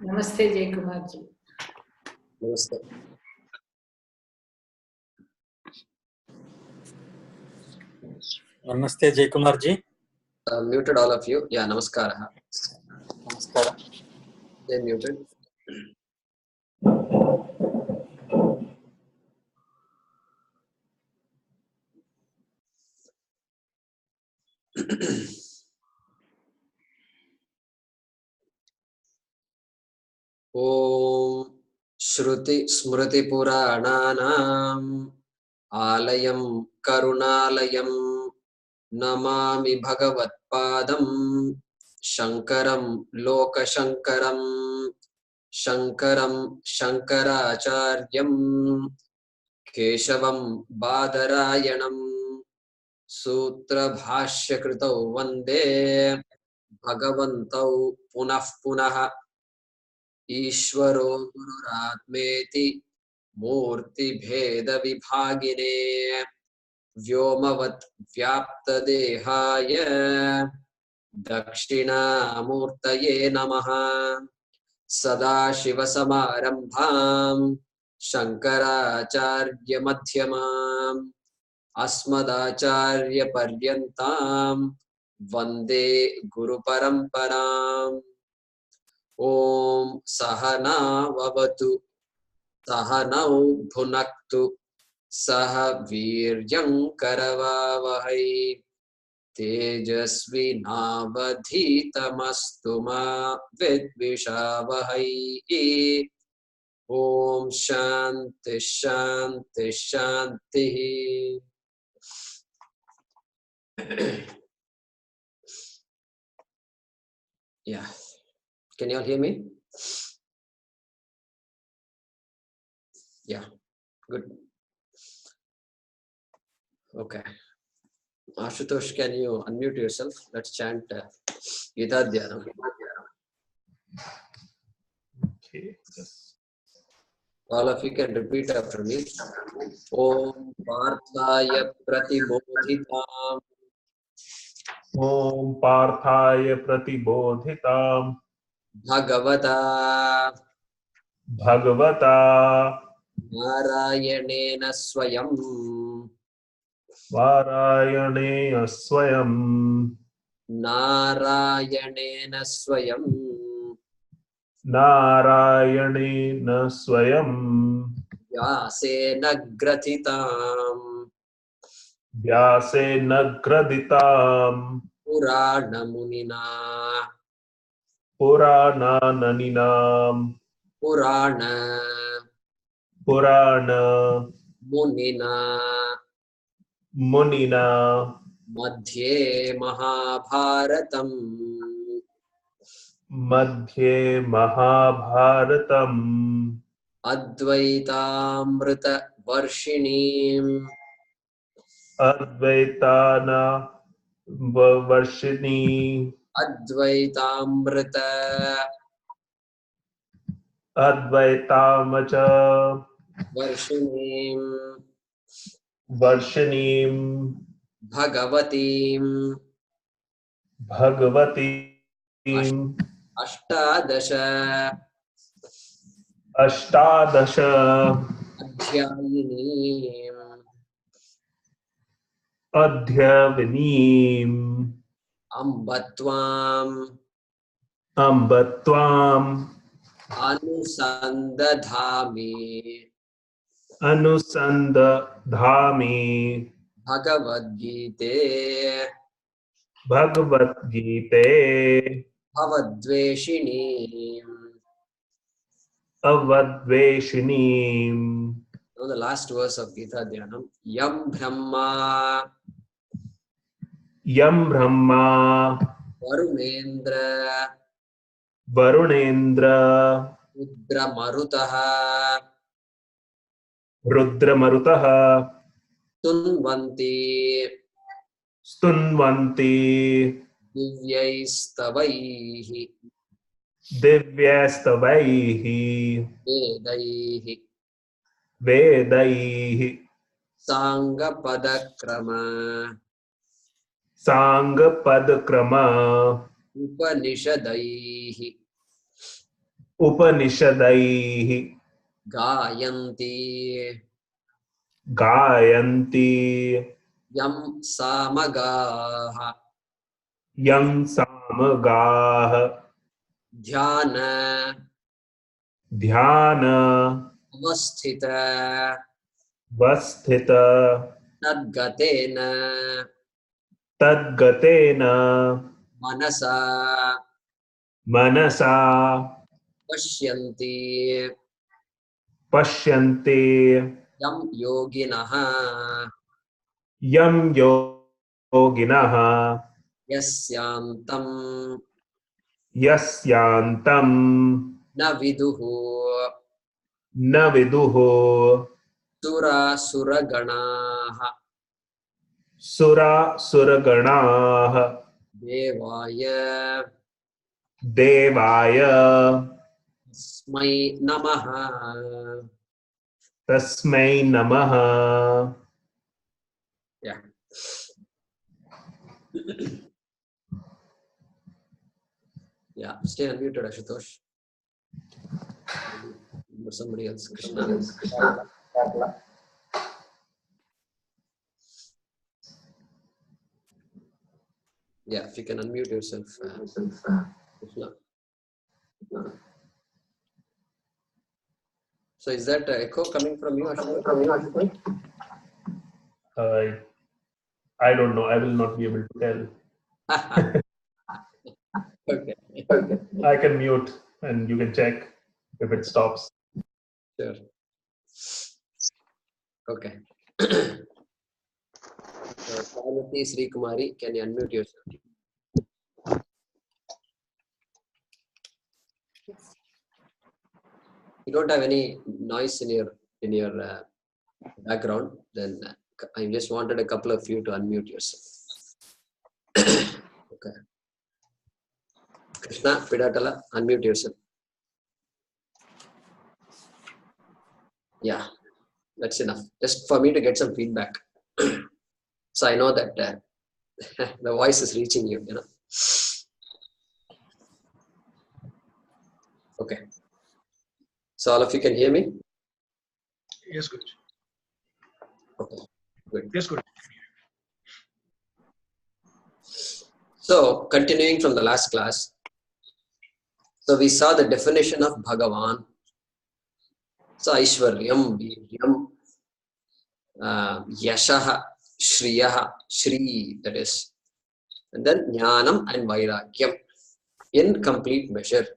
नमस्ते जय Kumar ji. Namaste. Namaste Jay Kumar ji. Muted all of you. Yeah, namaskara. Namaskara. Stay muted. Om Shruti Smriti Purananam Alayam Karunalayam Namami Bhagavad Padam Shankaram Lokashankaram Shankaram Shankaracharyam Keshavam Badarayanam Sutra Bhashya Kritau Vande Bhagavantau Punah Punah Ishvaro Gururatmeti Murti Bheda Vibhagine Vyomavat Vyapta Dehaya Dakshina Murtaye Namaha Sadashiva Samarambham Shankaracharya Madhyamam Asmadacharya Paryantam Vande Guru Paramparam. Om Sahana Vavatu Sahanau Bhunaktu Saha Viryam Karavavahai Tejasvi Navadhitamastu Ma Vidvishavahai. Om Shanti Shanti Shanti. Yeah. Can you all hear me? Yeah. Good. Okay. Ashutosh, can you unmute yourself? Let's chant Gita Dhyana. Okay, yes. All of you can repeat after me. Om Parthaya Pratibodhitam Om Parthaya Pratibodhitam Bhagavata Bhagavata Narayanena Swayam Varayane Swayam Narayanena Swayam Narayane Swayam Vyasena Grathitam Vyase Nagraditam Purana Munina Purananinam Purana Purana Munina Munina Madhye Mahabharatam Madhye Mahabharatam Advaitamrita Varshinim Advaitana Varshini Advaitamrita Advaitamacha Varshinim Varshinim Bhagavatim Bhagavatim Ashtadasha Ashtadasha Adhyayinim Adhyavinim Ambatvam Ambatvam Anusandadhami Anusandadhami Bhagavad Gita Bhagavad Gita Avadveshinim. Avadveshinim. Now the last verse of Gita Dhyanam. Yam Brahma Yam Brahma Varunendra Varunendra Rudra Marutaha Rudra Marutaha Tunvanti Stunvanti Divyaistavaihi Divyastavaihi Vedaihi Vedaihi Sangha Padakrama Sangha Padakrama Upanishadaihi Upanishadaihi gayanti gayanti yam samagaha yam samagaha dhyana dhyana avasthita vasthita tadgatena tadgatena manasa manasa pashyanti pashyante yam yoginaha yam yoginaha yasyantam yasyantam na viduhu na viduhu suraganaha suraganaha devaya devaya tasmai namaha. tasmai namaha. Yeah. Yeah, stay unmuted, Ashutosh. Or somebody else, Krishna. Yeah, if you can unmute yourself, Krishna. So is that echo coming from you, Ashutosh? I don't know. I will not be able to tell. Okay. I can mute and you can check if it stops. Sure. Okay. Parvati Sri Kumari, can you unmute yourself? You don't have any noise in your background, then I just wanted a couple of you to unmute yourself. Okay. Krishna Pidatala, unmute yourself. Yeah, that's enough. Just for me to get some feedback. So I know that the voice is reaching you, you know. Okay. So all of you can hear me? Yes, good. Okay, good. Yes, good. So continuing from the last class, so we saw the definition of Bhagavan. So Aishwaryam, Viryam, Yashaha, Shriyaha, Shri, that is. And then Jnanam and Vairagyam. In complete measure,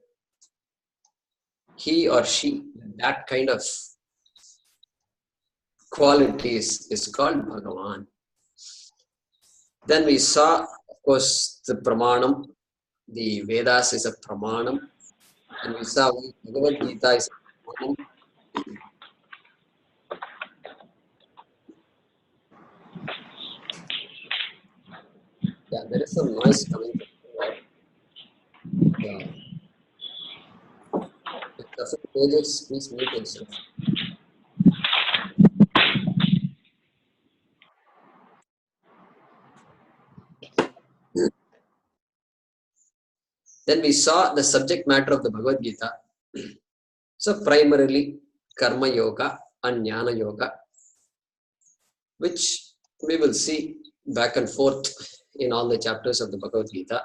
he or she, that kind of qualities is called Bhagavan. Then we saw, of course, the Pramanam. The Vedas is a Pramanam. And we saw Bhagavad Gita is a Pramanam. Yeah, there is some noise coming from the wall. If Dr. Pages, please mute yourself. Then we saw the subject matter of the Bhagavad Gita. So primarily Karma Yoga and Jnana Yoga, which we will see back and forth in all the chapters of the Bhagavad Gita.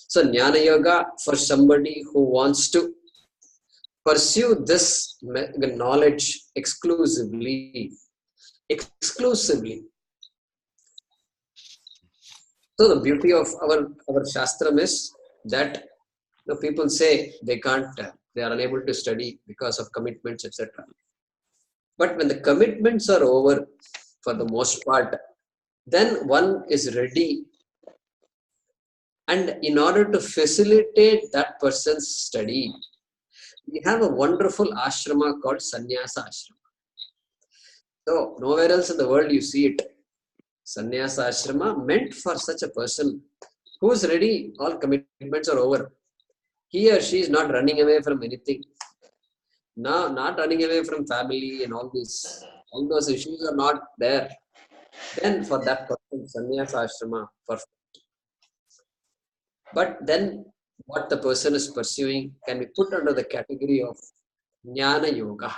So Jnana Yoga, for somebody who wants to pursue this knowledge exclusively. So the beauty of our Shastram is that people say they can't, they are unable to study because of commitments, etc. But when the commitments are over, for the most part, then one is ready. And in order to facilitate that person's study, we have a wonderful ashrama called Sannyasa Ashrama. So nowhere else in the world you see it. Sannyasa Ashrama meant for such a person who is ready, all commitments are over. He or she is not running away from anything. No, not running away from family and all those issues are not there. Then for that person, Sannyasa Ashrama, perfect. But then what the person is pursuing can be put under the category of Jnana Yoga.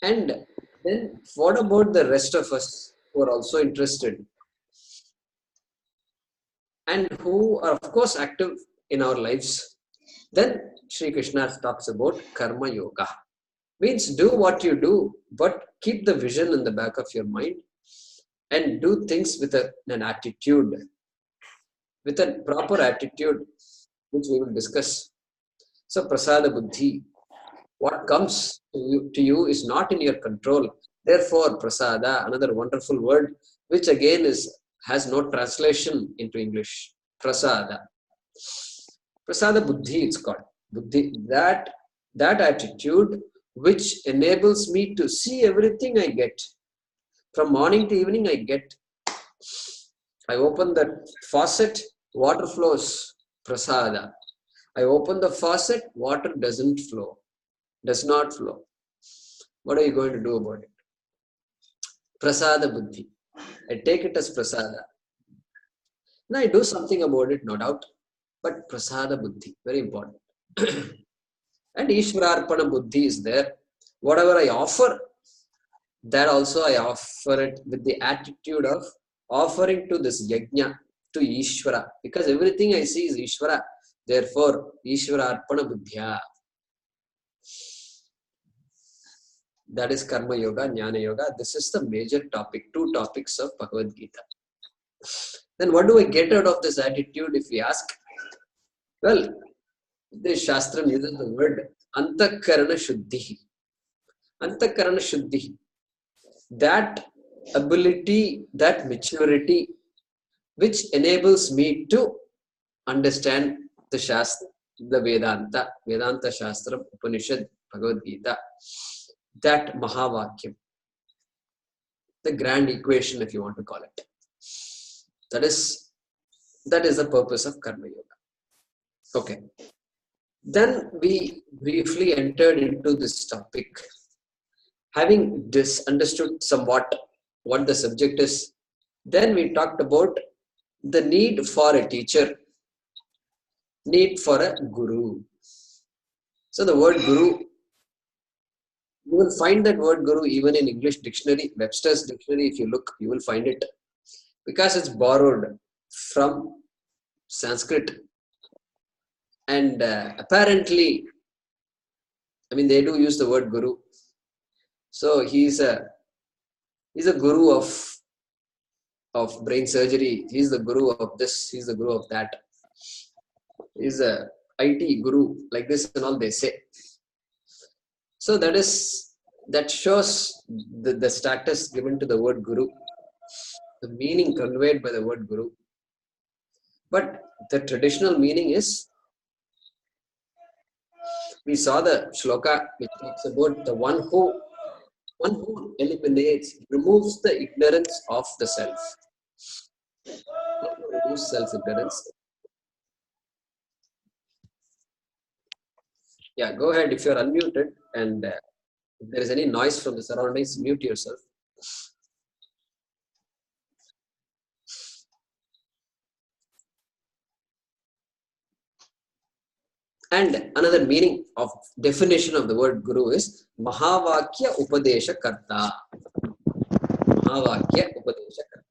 And then what about the rest of us who are also interested and who are of course active in our lives? Then Sri Krishna talks about Karma Yoga. Means do what you do, but keep the vision in the back of your mind and do things with an attitude, with a proper attitude, which we will discuss. So Prasada Buddhi, what comes to you is not in your control. Therefore, Prasada, another wonderful word, which again has no translation into English. Prasada. Prasada Buddhi, it's called. Buddhi, that attitude which enables me to see everything I get. From morning to evening, I get. I open the faucet, water flows. Prasada. I open the faucet, water does not flow. What are you going to do about it? Prasada Buddhi. I take it as Prasada. Now I do something about it, no doubt. But Prasada Buddhi, very important. And Ishwararpana Buddhi is there. Whatever I offer, that also I offer it with the attitude of offering to this yajna, to Ishvara. Because everything I see is Ishvara. Therefore, Ishwararpana Buddhya. That is Karma Yoga, Jnana Yoga. This is the major topic, 2 topics of Bhagavad Gita. Then what do I get out of this attitude if we ask? Well, this Shastra uses the word Antakarana Shuddhi. Antakarana Shuddhi. That ability, that maturity, which enables me to understand the Shastra, the Vedanta Shastra, Upanishad, Bhagavad Gita, that Mahavakyam, the grand equation, if you want to call it. That is the purpose of Karma Yoga. Okay. Then we briefly entered into this topic. Having understood somewhat what the subject is, then we talked about the need for a teacher, need for a guru. So the word guru, you will find that word guru even in English dictionary, Webster's dictionary, if you look, you will find it. Because it's borrowed from Sanskrit. And apparently, I mean, they do use the word guru. So he's a guru of brain surgery. He's the guru of this. He's the guru of that. He's a IT guru, like this and all they say. So that shows the status given to the word guru, the meaning conveyed by the word guru. But the traditional meaning is, we saw the shloka which talks about the one who eliminates, removes the ignorance of the self. Removes self-ignorance. Yeah, go ahead if you're unmuted, and if there is any noise from the surroundings, mute yourself. And another meaning of definition of the word guru is Mahavakya Upadesha Karta. Mahavakya Upadesha Karta.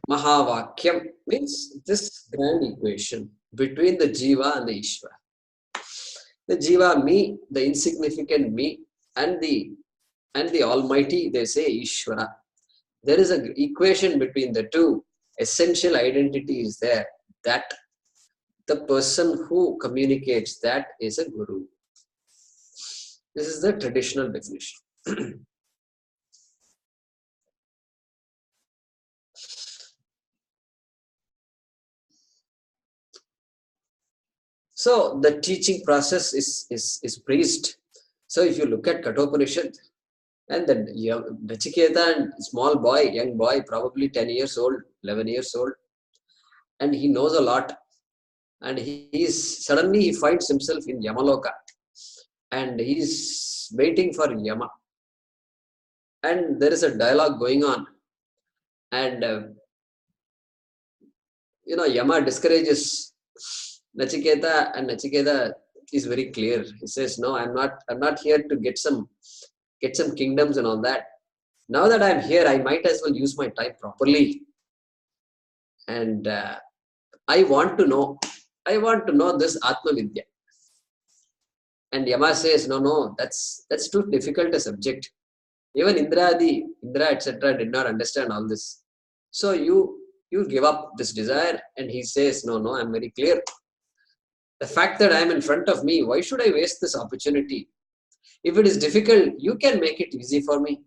Mahavakyam means this grand equation between the Jiva and the Ishvara. The Jiva, me, the insignificant me, and the Almighty, they say Ishvara. There is an equation between the two. Essential identity is there. That the person who communicates that is a guru. This is the traditional definition. So the teaching process is preached. So if you look at Kathopanishad, and then Nachiketa and small boy, young boy, probably 10 years old, 11 years old, and he knows a lot. And suddenly he finds himself in Yamaloka, and he's waiting for Yama. And there is a dialogue going on, and Yama discourages Nachiketa, and Nachiketa is very clear. He says, no, I'm not here to get some kingdoms and all that. Now that I'm here, I might as well use my time properly. And I want to know this Atma Vidya. And Yama says, no, that's too difficult a subject. Even Indra, etc. did not understand all this. So you give up this desire. And he says, no, I'm very clear. The fact that I'm in front of me, why should I waste this opportunity? If it is difficult, you can make it easy for me.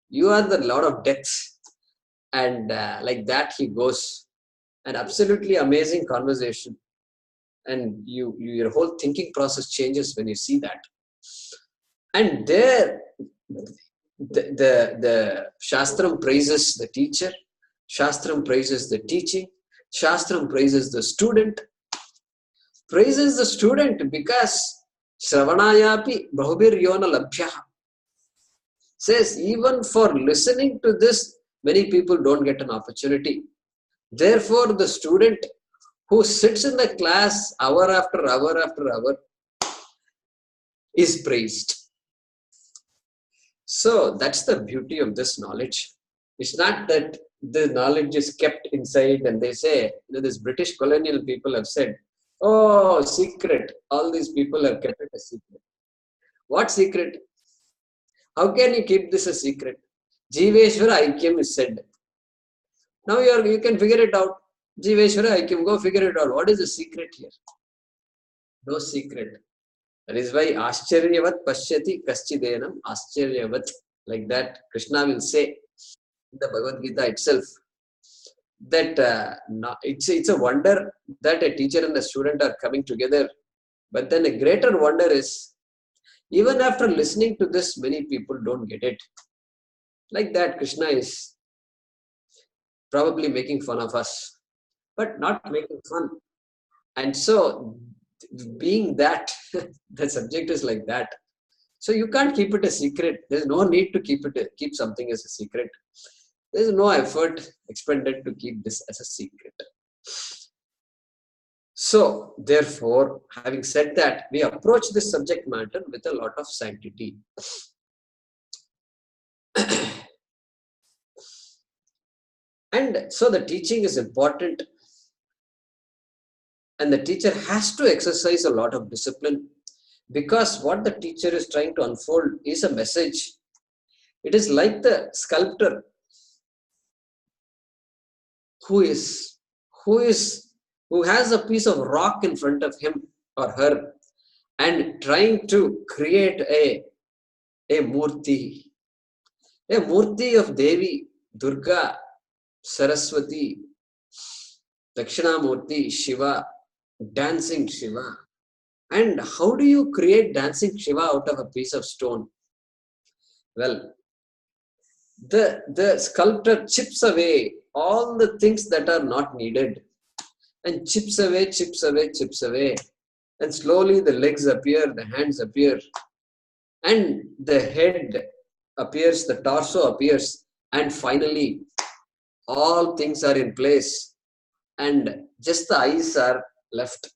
You are the Lord of Death. And like that he goes. An absolutely amazing conversation. And your whole thinking process changes when you see that. And there, the Shastram praises the teacher, Shastram praises the teaching, Shastram praises the student, because Shravanayapi Bahubir Yona Labhyaha says, even for listening to this, many people don't get an opportunity. Therefore, the student who sits in the class hour after hour after hour is praised. So that's the beauty of this knowledge. It's not that the knowledge is kept inside and they say, this British colonial people have said, oh, secret. All these people have kept it a secret. What secret? How can you keep this a secret? Jiveshwara Aikyam is said. Now you can figure it out. Jiveshwara Aikyam, go figure it out. What is the secret here? No secret. That is why Ascharyavat Pashyati Kaschidenam Ascharyavat. Like that, Krishna will say in the Bhagavad Gita itself that it's a wonder that a teacher and a student are coming together. But then a greater wonder is, even after listening to this, many people don't get it. Like that, Krishna is probably making fun of us, but not making fun. And so, being that, the subject is like that. So you can't keep it a secret. There's no need to keep something as a secret. There's no effort expended to keep this as a secret. So, therefore, having said that, we approach this subject matter with a lot of sanctity. And so the teaching is important. And the teacher has to exercise a lot of discipline, because what the teacher is trying to unfold is a message. It is like the sculptor who has a piece of rock in front of him or her and trying to create a murti of Devi, Durga, Saraswati, Dakshinamurti, Shiva, dancing Shiva. And how do you create dancing Shiva out of a piece of stone? Well, the sculptor chips away all the things that are not needed, and chips away. And slowly the legs appear, the hands appear, and the head appears, the torso appears, and finally all things are in place, and just the eyes are left.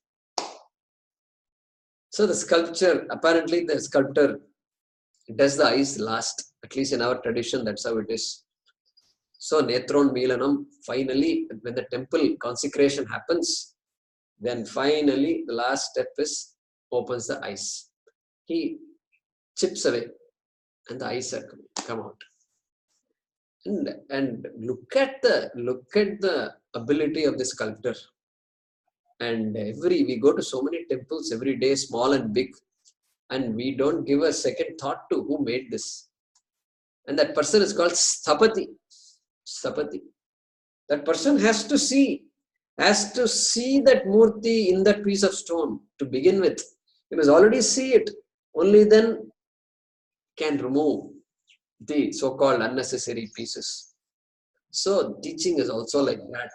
So the sculpture does the eyes last, at least in our tradition, that's how it is. So Netron Milanam, finally, when the temple consecration happens, then finally the last step is opens the eyes. He chips away and the eyes are come out. And look at the ability of the sculptor. And we go to so many temples every day, small and big, and we don't give a second thought to who made this. And that person is called Sthapati. That person has to see that murti in that piece of stone to begin with. He must already see it. Only then can remove the so-called unnecessary pieces. So teaching is also like that.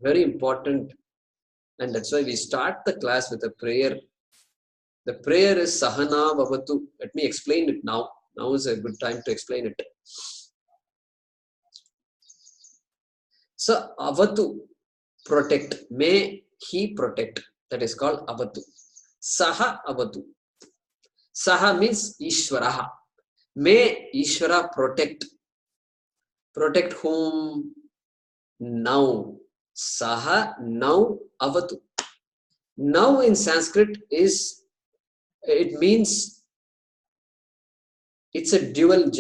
Very important. And that's why we start the class with a prayer. The prayer is Sahana Vavatu. Let me explain it now. Now is a good time to explain it. So Avatu, protect. May he protect. That is called avatu. Saha avatu. Saha means Ishvaraha. May Ishvara protect. Protect whom? Now. Saha now avatu. Now in Sanskrit it means it's a dual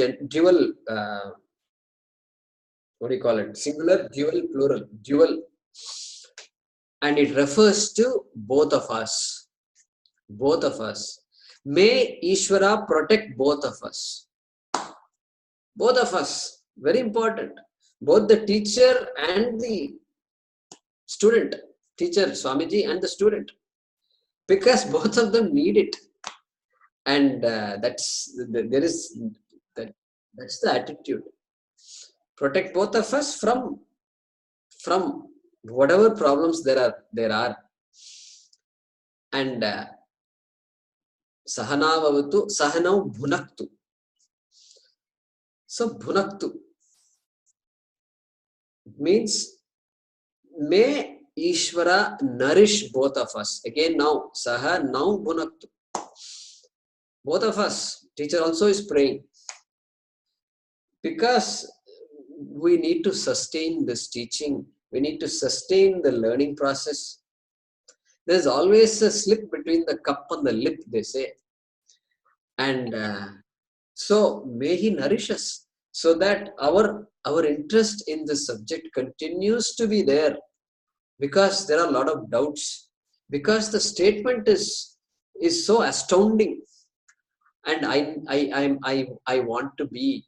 what do you call it? Singular, dual, plural, dual. And it refers to both of us. Both of us. May Ishvara protect both of us. Both of us. Very important. Both the teacher and the student. Teacher, Swamiji, and the student. Because both of them need it. And that's the attitude. Protect both of us from whatever problems there are. And Sahanavavatu, Sahanav Bhunaktu. So Bhunaktu means may Ishvara nourish both of us. Again now, Saha now Bhunaktu. Both of us. Teacher also is praying. Because we need to sustain this teaching. We need to sustain the learning process. There's always a slip between the cup and the lip, they say. And so may he nourish us so that our interest in this subject continues to be there, because there are a lot of doubts, because the statement is so astounding, and I want to be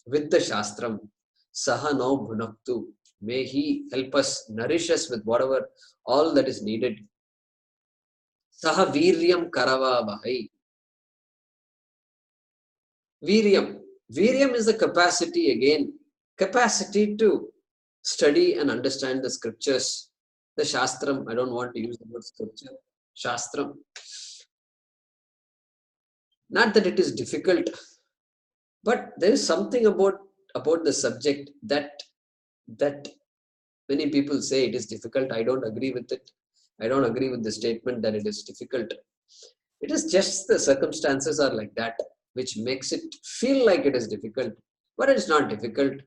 with the Shastram. Saha no bhunaktu. May he help us, nourish us with whatever, all that is needed. Saha viryam karava bahai. Viryam. Viryam is the capacity again. Capacity to study and understand the scriptures. The Shastram. I don't want to use the word scripture. Shastram. Not that it is difficult, but there is something about the subject that many people say it is difficult. I don't agree with it. I don't agree with the statement that it is difficult. It is just the circumstances are like that, which makes it feel like it is difficult, but it's not difficult.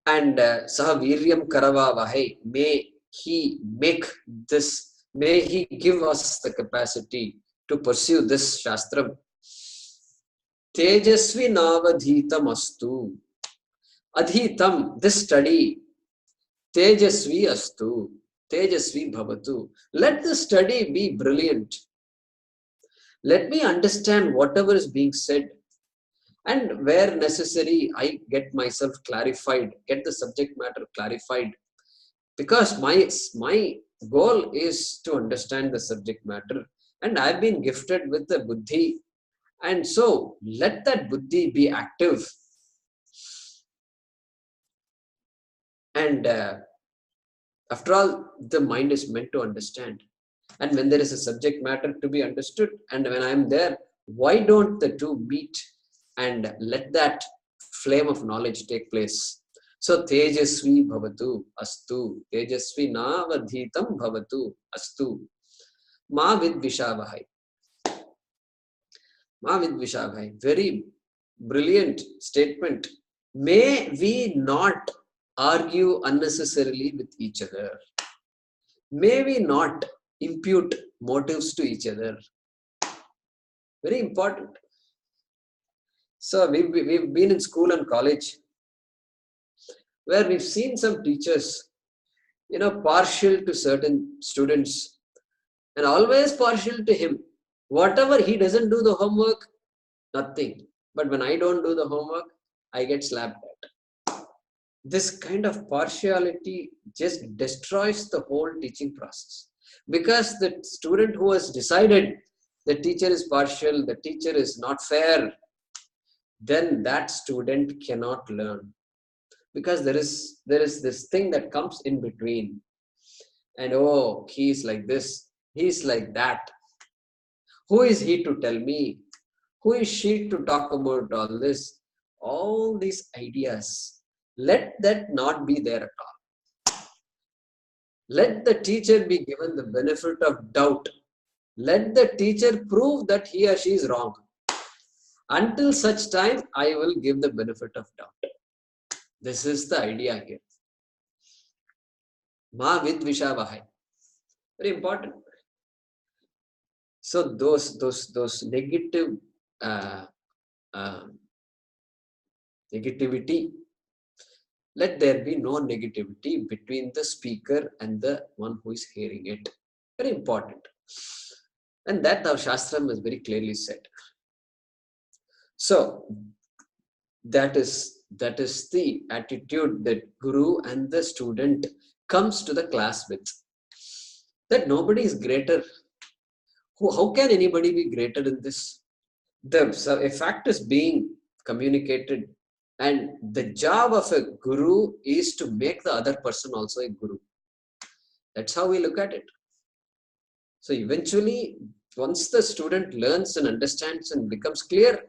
And Saha Viryam Karava Vahai, may he make this, may he give us the capacity to pursue this Shastram. Tejasvi Navadhitam Astu. Adhitam, this study. Tejasvi Astu. Tejasvi Bhavatu. Let the study be brilliant. Let me understand whatever is being said. And where necessary, I get myself clarified, get the subject matter clarified. Because my goal is to understand the subject matter. And I've been gifted with the buddhi. And so, let that buddhi be active. And after all, the mind is meant to understand. And when there is a subject matter to be understood, and when I am there, why don't the two meet and let that flame of knowledge take place? So, Tejasvi Bhavatu Astu. Tejasvi Navadhitam Bhavatu Astu. Ma Vidvishavahai. Ma Vidvishavahai. Very brilliant statement. May we not argue unnecessarily with each other. May we not impute motives to each other. Very important. So we've been in school and college where we've seen some teachers, partial to certain students and always partial to him. Whatever he doesn't do the homework, nothing. But when I don't do the homework, I get slapped at. This kind of partiality just destroys the whole teaching process. Because the student who has decided the teacher is partial, the teacher is not fair, then that student cannot learn. Because there is this thing that comes in between. And oh, he's like this, he's like that. Who is he to tell me? Who is she to talk about all this? All these ideas. Let that not be there at all. Let the teacher be given the benefit of doubt. Let the teacher prove that he or she is wrong. Until such time, I will give the benefit of doubt. This is the idea here. Ma vidvishavahai. Very important. So those negative negativity, let there be no negativity between the speaker and the one who is hearing it. Very important. And that our Shastram has very clearly said. So that is the attitude that Guru and the student comes to the class with. That nobody is greater. How can anybody be greater in this? A fact is being communicated, and the job of a guru is to make the other person also a guru. That's how we look at it. So eventually, once the student learns and understands and becomes clear,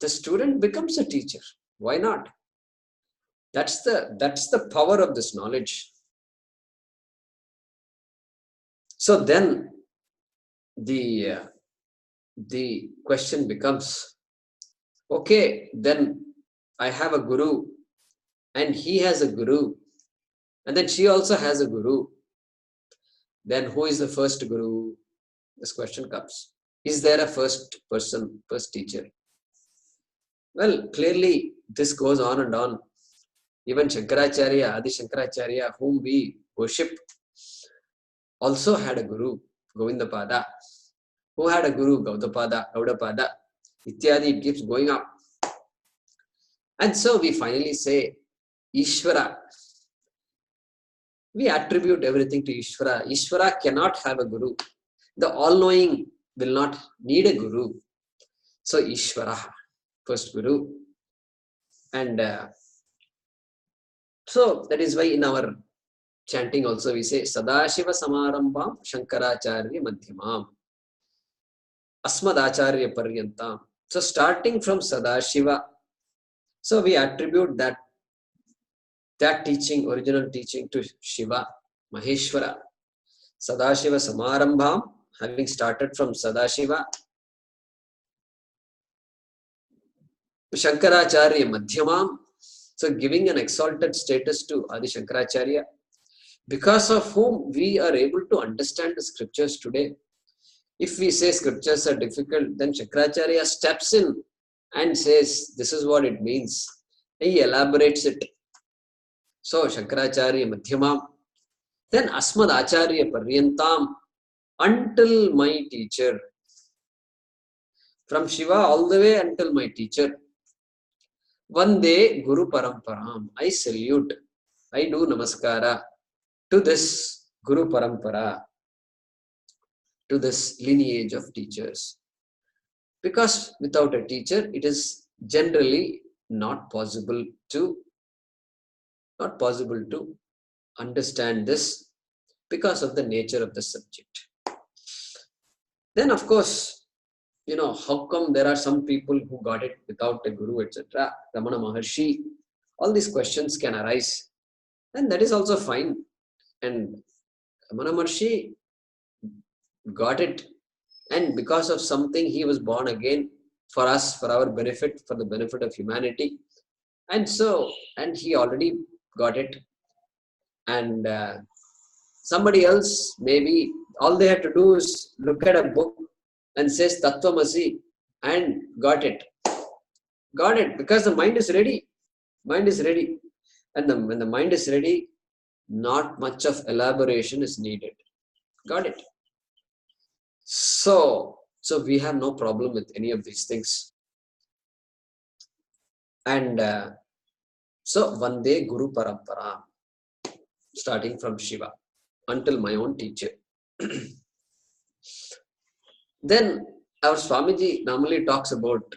the student becomes a teacher. Why not? That's the power of this knowledge. So then the question becomes, okay, then I have a guru and he has a guru and then she also has a guru. Then who is the first guru? This question comes. Is there a first person, first teacher? Well, clearly this goes on and on. Even Shankaracharya, Adi Shankaracharya, whom we worship, also had a guru, Govindapada, who had a guru, Gaudapada, Ityadi. It keeps going up. And so we finally say, Ishvara. We attribute everything to Ishvara. Ishvara cannot have a guru. The all-knowing will not need a guru. So Ishvara, first guru. And so that is why in our chanting also we say, Sadashiva Samarambam Shankaracharya Madhyamam Asmadacharya Paryantam. So starting from Sadashiva, so we attribute that teaching, original teaching, to Shiva, Maheshwara. Sadashiva Samarambham, having started from Sadashiva. Shankaracharya Madhyamam, so giving an exalted status to Adi Shankaracharya, because of whom we are able to understand the scriptures today. If we say scriptures are difficult, then Shankaracharya steps in and says, this is what it means. He elaborates it. So Shankaracharya Madhyamam, then Asmad Acharya Paryantam, until my teacher. From Shiva all the way until my teacher. Vande Guru Paramparam. I salute, I do namaskara to this Guru Parampara, to this lineage of teachers. Because without a teacher, it is generally not possible to understand this because of the nature of the subject. Then of course, how come there are some people who got it without a guru, etc. Ramana Maharshi, all these questions can arise. And that is also fine. And Ramana Maharshi got it. And because of something, he was born again for us, for our benefit, for the benefit of humanity. And he already got it. And somebody else, maybe all they had to do is look at a book and says Tattvamasi and got it. Got it because the mind is ready. Mind is ready. And when the mind is ready, not much of elaboration is needed. Got it. So we have no problem with any of these things. And so Vande Guru Parampara, starting from Shiva until my own teacher. Then our Swamiji normally talks about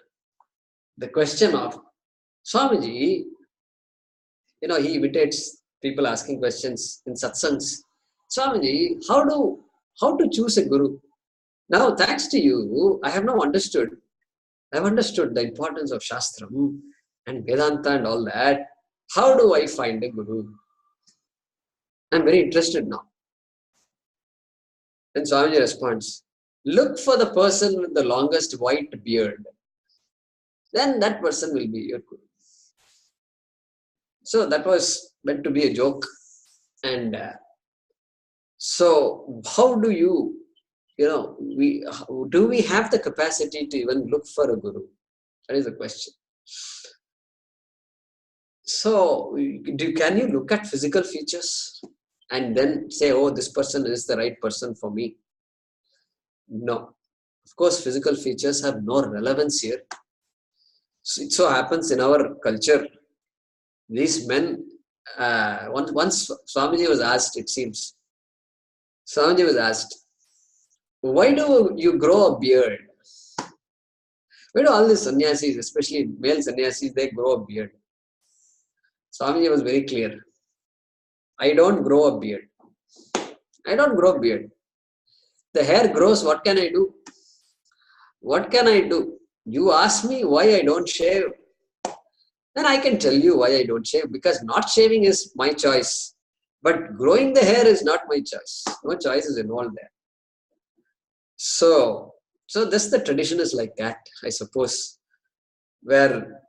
the question of Swamiji, he imitates people asking questions in satsangs. Swamiji, how to choose a guru? Now, thanks to you, I have now understood. I've understood the importance of Shastram and Vedanta and all that. How do I find a guru? I'm very interested now. Then Swamiji responds, look for the person with the longest white beard. Then that person will be your guru. So that was meant to be a joke. And so how do do we have the capacity to even look for a guru? That is the question. So can you look at physical features and then say, oh, this person is the right person for me? No. Of course, physical features have no relevance here. So it so happens in our culture, these men, once Swamiji was asked, it seems, Swamiji was asked, why do you grow a beard? Why do all these sannyasis, especially male sannyasis, they grow a beard? Swamiji was very clear. I don't grow a beard. I don't grow a beard. The hair grows, what can I do? What can I do? You ask me why I don't shave, then I can tell you why I don't shave, because not shaving is my choice. But growing the hair is not my choice. No choice is involved there. So this the tradition is like that, I suppose, where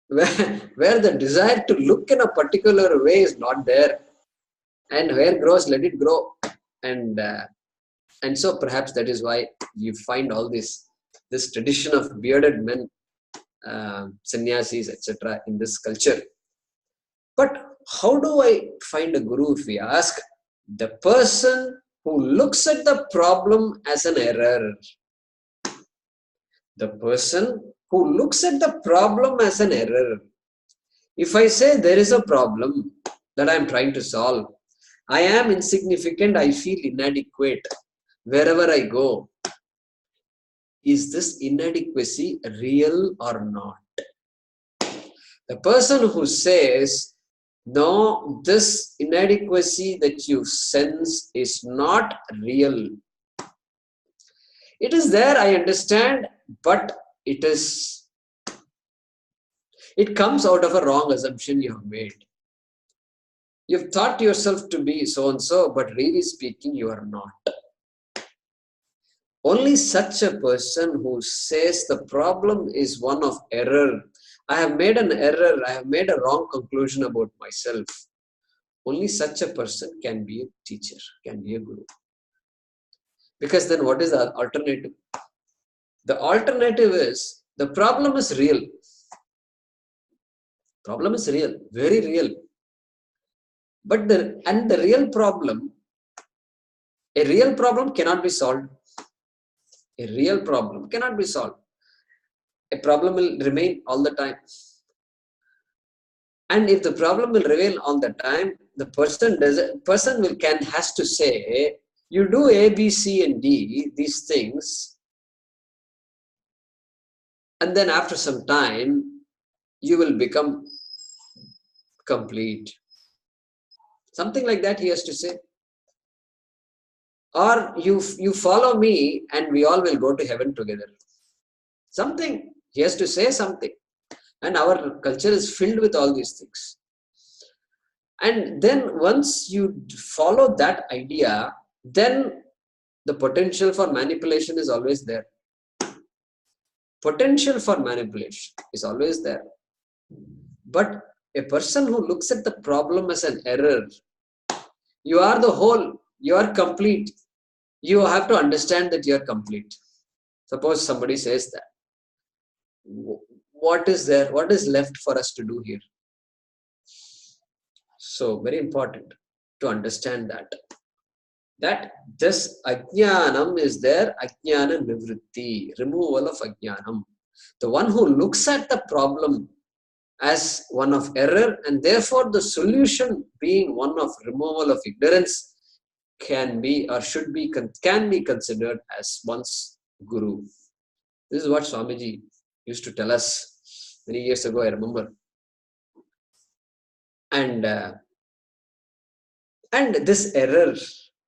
the desire to look in a particular way is not there, and hair grows, let it grow, and so perhaps that is why you find all this tradition of bearded men, sannyasis, etc. in this culture. But how do I find a guru if we ask? The person who looks at the problem as an error. The person who looks at the problem as an error. If I say there is a problem that I am trying to solve, I am insignificant, I feel inadequate wherever I go. Is this inadequacy real or not? The person who says, no, this inadequacy that you sense is not real. It is there, I understand, but it comes out of a wrong assumption you have made. You've thought yourself to be so-and-so, but really speaking, you are not. Only such a person who says the problem is one of error. I have made an error, I have made a wrong conclusion about myself. Only such a person can be a teacher, can be a guru. Because then what is the alternative? The alternative is, the problem is real. Problem is real, very real. But the real problem, a real problem cannot be solved. A real problem cannot be solved. A problem will remain all the time. And if the problem will remain all the time, the person has to say, you do A, B, C, and D, these things, and then after some time, you will become complete. Something like that he has to say. Or you follow me and we all will go to heaven together. Something. He has to say something. And our culture is filled with all these things. And then once you follow that idea, then the potential for manipulation is always there. Potential for manipulation is always there. But a person who looks at the problem as an error, you are the whole, you are complete. You have to understand that you are complete. Suppose somebody says that. What is there? What is left for us to do here? So very important to understand that this ajnanam is there, ajnana nivritti, removal of ajnanam. The one who looks at the problem as one of error and therefore the solution being one of removal of ignorance can be considered as one's guru. This is what Swamiji used to tell us many years ago, I remember. And this error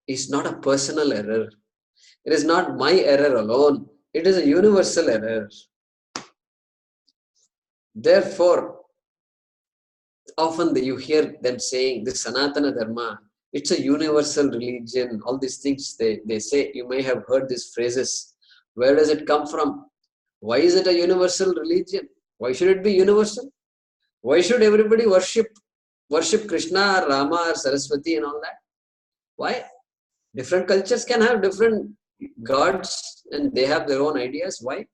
is not a personal error. It is not my error alone. It is a universal error. Therefore, often you hear them saying this Sanatana Dharma It's a universal religion. All these things they say, you may have heard these phrases. Where does it come from? Why is it a universal religion? Why should it be universal? Why should everybody worship Krishna or Rama or Saraswati and all that? Why? Different cultures can have different gods and they have their own ideas. Why?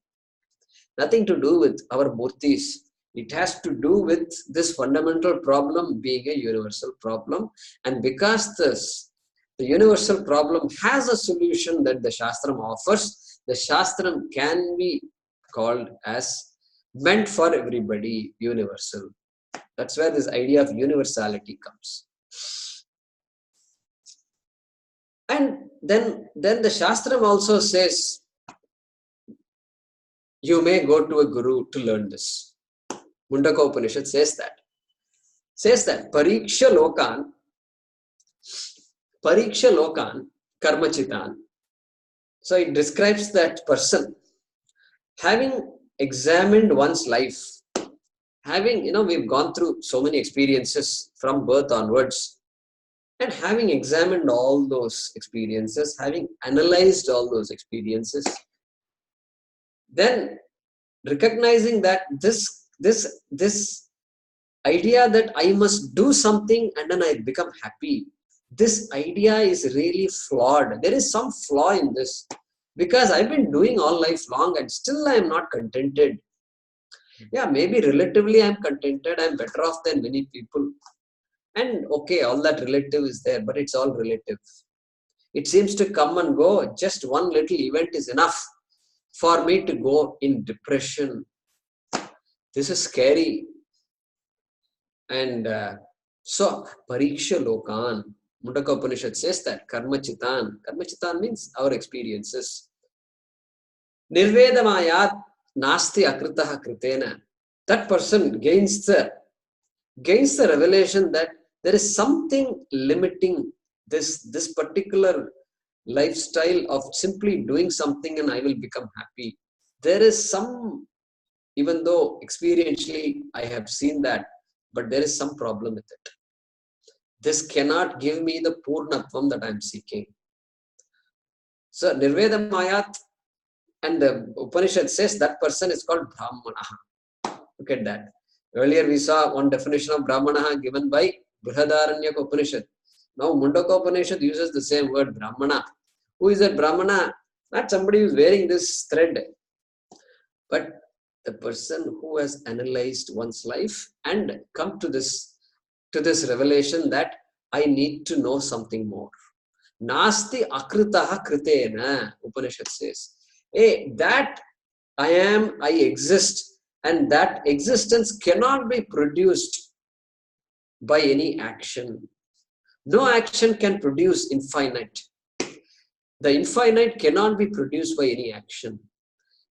Nothing to do with our murtis. It has to do with this fundamental problem being a universal problem. And because the universal problem has a solution that the Shastram offers, the Shastram can be called as meant for everybody, universal. That's where this idea of universality comes. And then the Shastram also says, you may go to a guru to learn this. Mundaka Upanishad says that. Pariksha Lokan Karmachitan. So it describes that person having examined one's life, we've gone through so many experiences from birth onwards, and having examined all those experiences, having analyzed all those experiences, then recognizing that this idea that I must do something and then I become happy, this idea is really flawed. There is some flaw in this, because I've been doing all life long and still I am not contented. Yeah, maybe relatively I'm contented, I'm better off than many people. And okay, all that relative is there, but it's all relative. It seems to come and go. Just one little event is enough for me to go in depression. This is scary. And so, Pariksha Lokan, Mundaka Upanishad says that, Karmachitan. Karmachitan means our experiences. Nirvedamayat nasti akritaha kritena. That person gains the revelation that there is something limiting this particular lifestyle of simply doing something and I will become happy. There is some, even though experientially I have seen that, but there is some problem with it. This cannot give me the Purnatvam that I am seeking. So Nirveda Mayat, and the Upanishad says that person is called Brahmana. Look at that. Earlier we saw one definition of Brahmana given by Brihadaranyaka Upanishad. Now Mundaka Upanishad uses the same word, Brahmana. Who is that Brahmana? Not somebody who is wearing this thread, but the person who has analyzed one's life and come to this revelation that I need to know something more. Nasti akritaha kritena, Upanishad says. Hey, that I am, I exist, and that existence cannot be produced by any action. No action can produce infinite. The infinite cannot be produced by any action.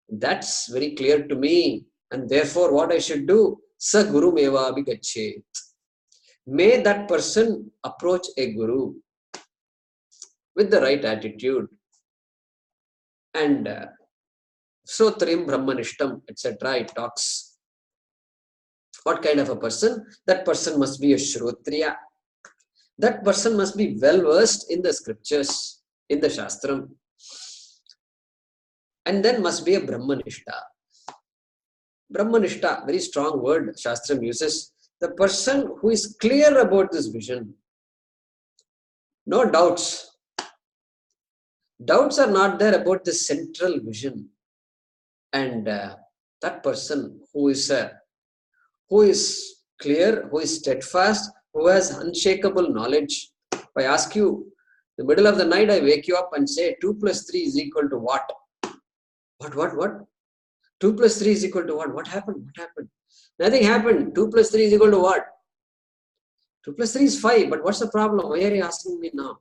That's very clear to me. And therefore, what I should do? Sa guru meva abhigachet. May that person approach a guru with the right attitude. And Sotrim Brahmanishtam, etc. It talks. What kind of a person? That person must be a Shrotriya. That person must be well versed in the scriptures, in the Shastram. And then must be a Brahmanishta. Brahmanishta, very strong word Shastram uses. The person who is clear about this vision. No doubts. Doubts are not there about the central vision. And that person who is clear, who is steadfast, who has unshakable knowledge. If I ask you, in the middle of the night, I wake you up and say 2 plus 3 is equal to what? What? 2 plus 3 is equal to what? What happened? Nothing happened. 2 plus 3 is equal to what? 2 plus 3 is 5. But what's the problem? Why are you asking me now?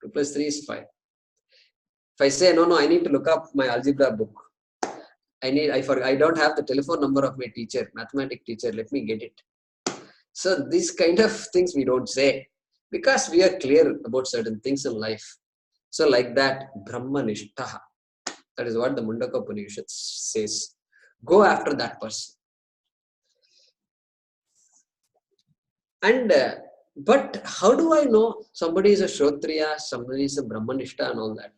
2 plus 3 is 5. If I say, no, I need to look up my algebra book. I don't have the telephone number of my teacher, mathematics teacher. Let me get it. So these kind of things we don't say because we are clear about certain things in life. So like that, Brahmanishtaha. That is what the Mundaka Upanishad says. Go after that person. And But how do I know somebody is a Shrotriya, somebody is a Brahmanishta and all that?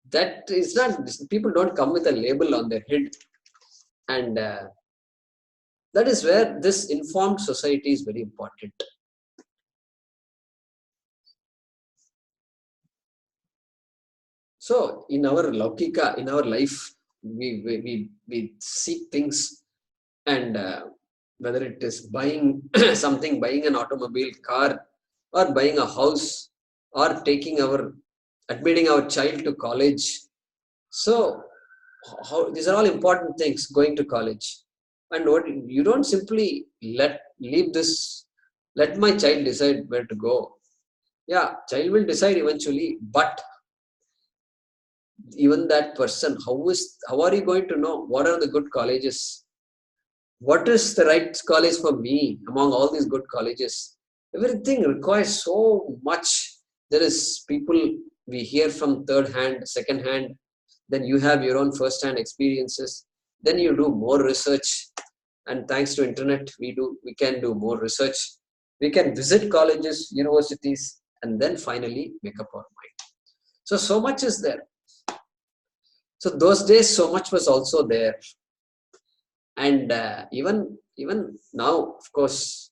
That is not, people don't come with a label on their head. And that is where this informed society is very important. So in our Laukika, in our life, we seek things, and whether it is buying something, buying an automobile, car, or buying a house, or admitting our child to college. So these are all important things, going to college. And what you don't simply let my child decide where to go. Yeah, child will decide eventually, but even that person, how are you going to know what are the good colleges? What is the right college for me among all these good colleges? Everything requires so much. There is people we hear from third hand, second hand, then you have your own first hand experiences, then you do more research, and thanks to internet we can do more research. We can visit colleges, universities, and then finally make up our mind. So much is there. So those days, so much was also there. And even now, of course,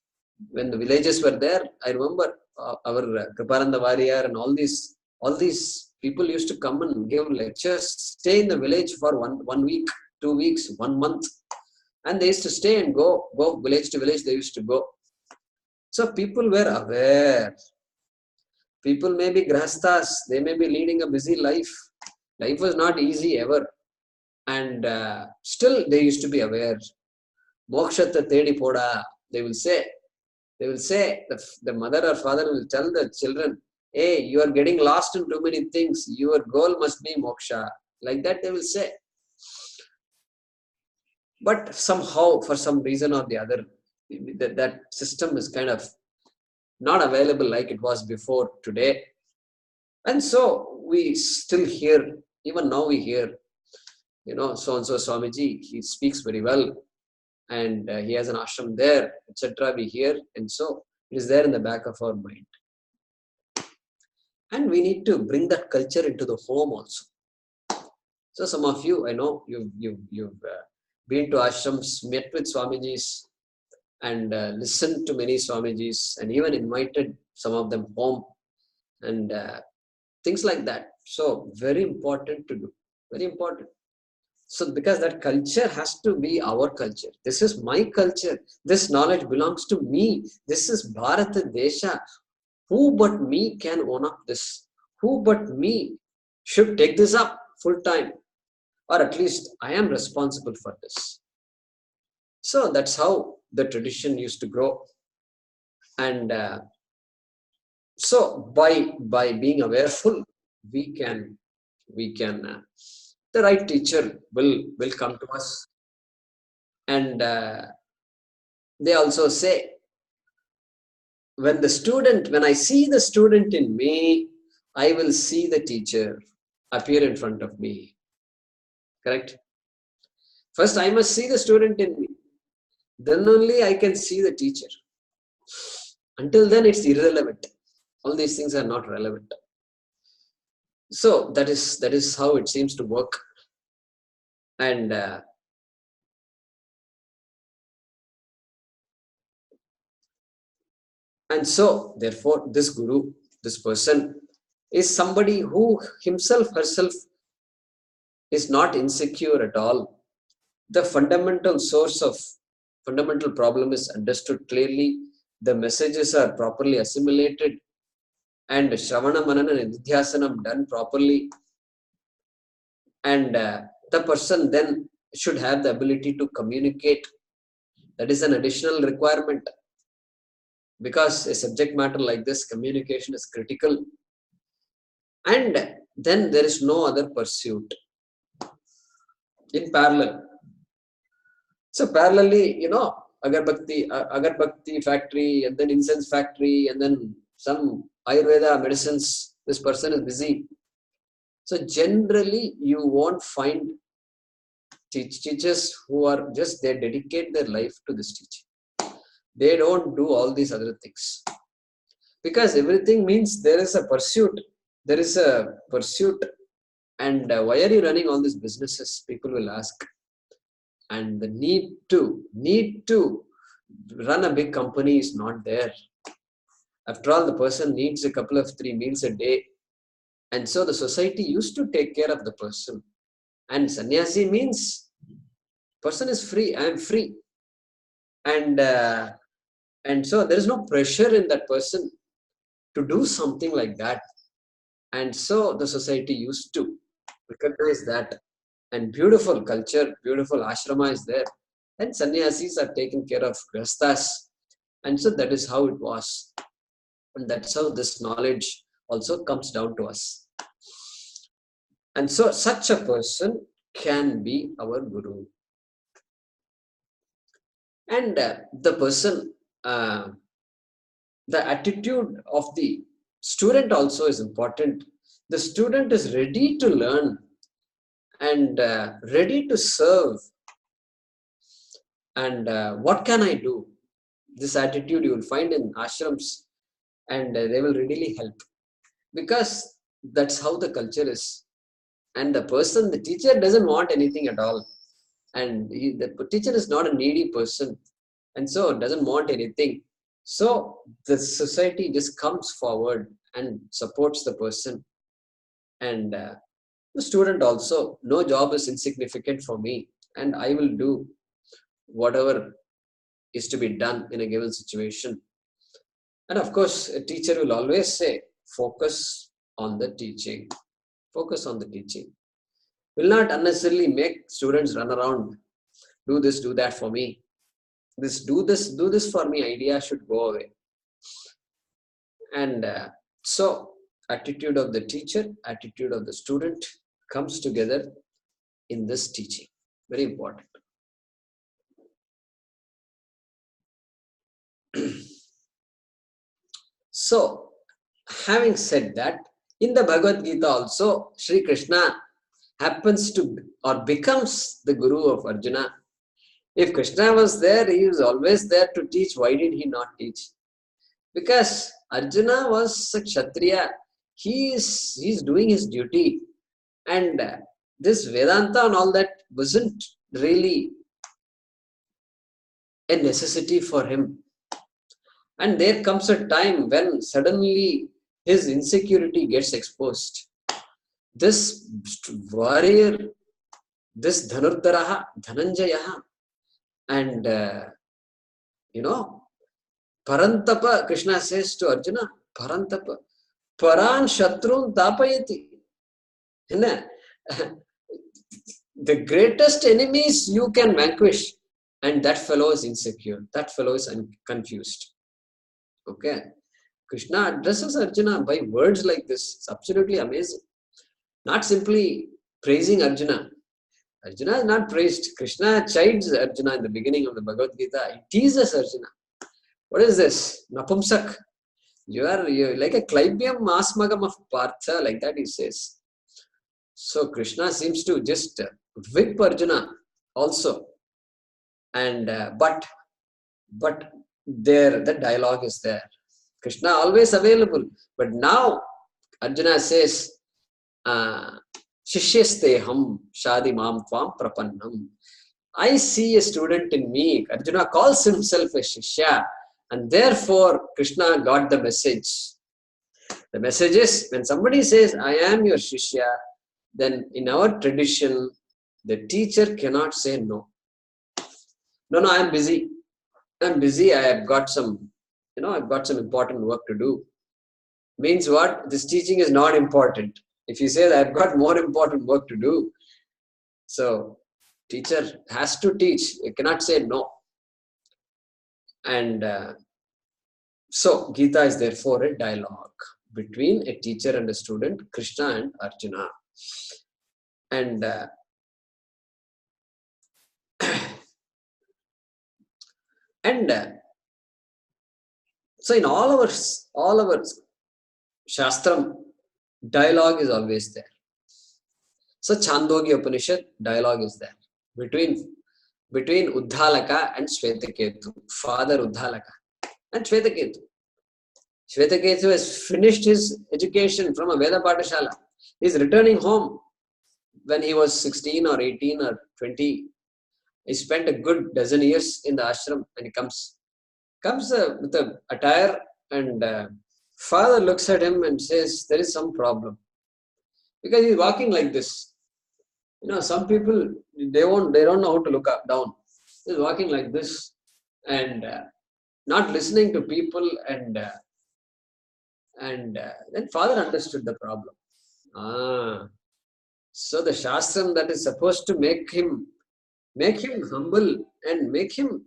when the villages were there, I remember our Kriparanda Warrior and all these people used to come and give lectures, stay in the village for one week, 2 weeks, 1 month, and they used to stay and go village to village. They used to go. So people were aware. People may be grahasthas, they may be leading a busy life. Life was not easy ever. And still they used to be aware. Mokshata tedi poda, they will say, the mother or father will tell the children, hey, you are getting lost in too many things. Your goal must be moksha. Like that they will say. But somehow, for some reason or the other, that system is kind of not available like it was before today. And so we still hear, even now we hear, so-and-so Swamiji, he speaks very well, and he has an ashram there, etc. We hear, and so it is there in the back of our mind. And we need to bring that culture into the home also. So some of you, I know you've been to ashrams, met with Swamijis, and listened to many Swamijis, and even invited some of them home, and things like that. So very important to do, very important. So because that culture has to be our culture. This is my culture. This knowledge belongs to me. This is Bharata Desha. Who but me can own up this? Who but me should take this up full time? Or at least I am responsible for this. So that's how the tradition used to grow. And so by being awareful, we can the right teacher will come to us. And they also say, when I see the student in me, I will see the teacher appear in front of me. Correct? First, I must see the student in me. Then only I can see the teacher. Until then, it's irrelevant. All these things are not relevant. So that is how it seems to work. And so, therefore, this guru, this person, is somebody who herself is not insecure at all. The fundamental problem is understood clearly. The messages are properly assimilated, and Shravana, Manana, and Nidhyasanam done properly. And the person then should have the ability to communicate. That is an additional requirement. Because a subject matter like this, communication is critical. And then there is no other pursuit in parallel. So parallelly, agarbakti factory, and then incense factory, and then some Ayurveda medicines, this person is busy. So generally, you won't find teachers who are just, they dedicate their life to this teaching. They don't do all these other things. Because everything means there is a pursuit. There is a pursuit. And why are you running all these businesses? People will ask. And the need to run a big company is not there. After all, the person needs a couple of 3 meals a day. And so the society used to take care of the person. And sannyasi means person is free. I am free. And so there is no pressure in that person to do something like that. And so the society used to recognize that. And beautiful culture, beautiful ashrama is there. And sannyasis are taking care of grihasthas. And so that is how it was. And that's how this knowledge also comes down to us. And so such a person can be our guru. And the person, the attitude of the student also is important. The student is ready to learn and ready to serve. And what can I do? This attitude you will find in ashrams, and they will readily help. Because that's how the culture is. And the person, the teacher doesn't want anything at all. And the teacher is not a needy person. And so doesn't want anything. So the society just comes forward and supports the person. And the student also, no job is insignificant for me. And I will do whatever is to be done in a given situation. And of course, a teacher will always say, focus on the teaching. Focus on the teaching. Will not unnecessarily make students run around, do this, do that for me. Do this for me idea should go away. And so attitude of the teacher, attitude of the student comes together in this teaching. Very important. So, having said that, in the Bhagavad Gita also, Sri Krishna happens to or becomes the guru of Arjuna. If Krishna was there, he was always there to teach. Why did he not teach? Because Arjuna was a Kshatriya. He's doing his duty. And this Vedanta and all that wasn't really a necessity for him. And there comes a time when suddenly his insecurity gets exposed. This warrior, this Dhanurdharaha, Dhananjayaha, and Parantapa, Krishna says to Arjuna, Parantapa, Paran Shatrun Tapayati. The greatest enemies you can vanquish, and that fellow is insecure, that fellow is confused. Okay, Krishna addresses Arjuna by words like this. It's absolutely amazing. Not simply praising Arjuna. Arjuna is not praised. Krishna chides Arjuna in the beginning of the Bhagavad Gita. He teases Arjuna. What is this? Napumsak. You're like a Clybium Asmagam of Partha, like that he says. So Krishna seems to just whip Arjuna also. And but there the dialogue is there. Krishna always available. But now Arjuna says, Shishyasteham Shadi Mam Tvam Prapannam. I see a student in me. Arjuna calls himself a Shishya. And therefore, Krishna got the message. The message is, when somebody says, I am your Shishya, then in our tradition, the teacher cannot say no. No, I am busy. I'm busy. I have got some, I've got some important work to do. Means what? This teaching is not important. If you say that I've got more important work to do, so teacher has to teach. You cannot say no. And so Gita is therefore a dialogue between a teacher and a student, Krishna and Arjuna. And so in all our Shastram, dialogue is always there. So Chandogya Upanishad, dialogue is there between Uddhalaka and Shvetaketu, father Uddhalaka and Shvetaketu. Shvetaketu has finished his education from a Veda Patashala. He is returning home when he was 16 or 18 or 20. He spent a good dozen years in the ashram and he comes with a attire and father looks at him and says, there is some problem. Because he's walking like this. Some people, they don't know how to look up, down. He's walking like this and not listening to people and then father understood the problem. So the shastram that is supposed to make him humble and make him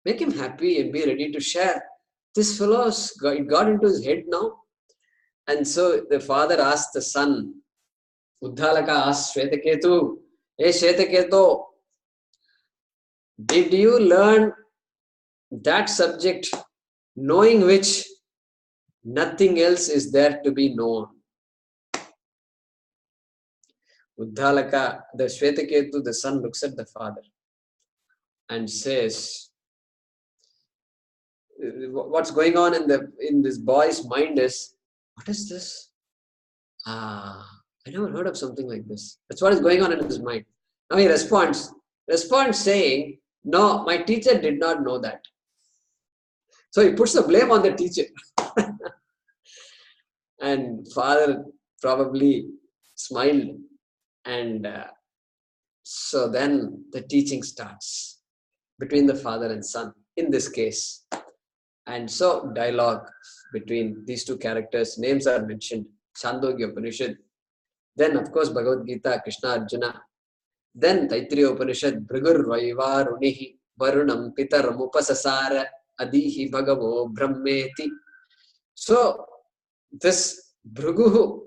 happy and be ready to share. This fellow got into his head now. And so the father asked the son, Uddhalaka asked Shvetaketu, hey Shvetaketu, did you learn that subject knowing which nothing else is there to be known? Uddhalaka, the Shvetaketu, the son looks at the father and says, what's going on in this boy's mind is, what is this? I never heard of something like this. That's what is going on in his mind. Now he responds saying, no, my teacher did not know that. So he puts the blame on the teacher. And father probably smiled. And so then the teaching starts between the father and son in this case. And so dialogue between these two characters, names are mentioned, Chandogya Upanishad. Then of course Bhagavad Gita, Krishna Arjuna. Then Taittiriya Upanishad, Bhrigur Vaiva Runihi Varunam Pitaram Upasasara Adihi Bhagavo Brahmeti. So this Bhrigu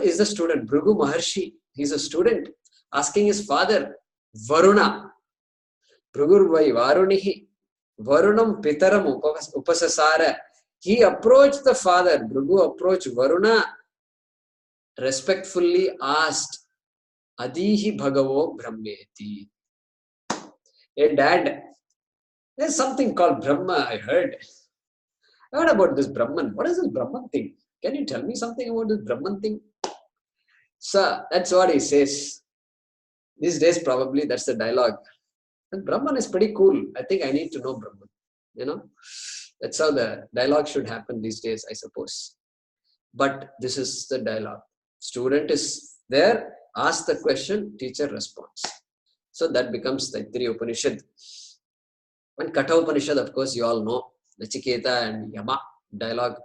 is the student, Bhrigu Maharshi. He's a student asking his father, Varuna, Bhrigur Vaiva Runihi Varunam Pitaram Upasasara. He approached the father, Bhrigu approached Varuna, respectfully asked, Adihi Bhagavo Brahmeti. Hey dad, there's something called Brahma, I heard. I heard about this Brahman. What is this Brahman thing? Can you tell me something about this Brahman thing? So that's what he says. These days probably that's the dialogue. And Brahman is pretty cool. I think I need to know Brahman. That's how the dialogue should happen these days, I suppose. But this is the dialogue. Student is there, asks the question, teacher responds. So that becomes the Taittiriya Upanishad. And Katha Upanishad, of course, you all know. Nachiketa and Yama dialogue.